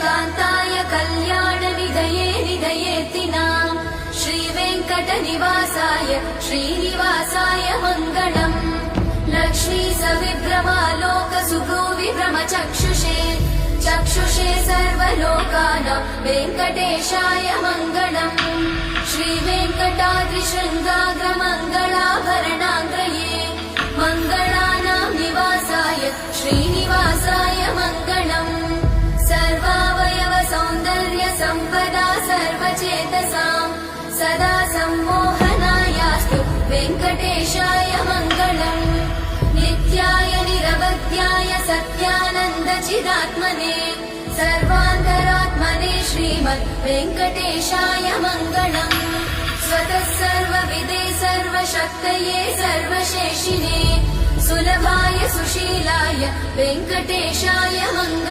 कान्ताय कल्याणनिधये निधयेत्तिनाम् श्रीवेङ्कटनिवासाय श्रीनिवासाय मङ्गलम् लक्ष्मी सविभ्रमालोकसुभ्रूविभ्रमचक्षुषे चक्षुषे सर्वलोकानां वेङ्कटेशाय मङ्गलम् श्रीवेङ्कटाद्रिशृङ्गाग्रमङ्गलाभरणाङ्गये मङ्गलानां निवासाय श्रीनिवासाय मङ्गलम् सर्वावयव सौन्दर्य सम्पदा सर्वचेतसां सदा सम्मोहनायास्तु वेङ्कटेशाय मङ्गलम् नित्याय निरवध्याय सत्यानन्दचिदात्मने सर्वान्तरात्मने श्रीमद् वेङ्कटेशाय मङ्गलम् स्वतः सर्वविदे सर्वशक्तये सर्वशेषिने सुलभाय सुशीलाय वेङ्कटेशाय मङ्गलम्।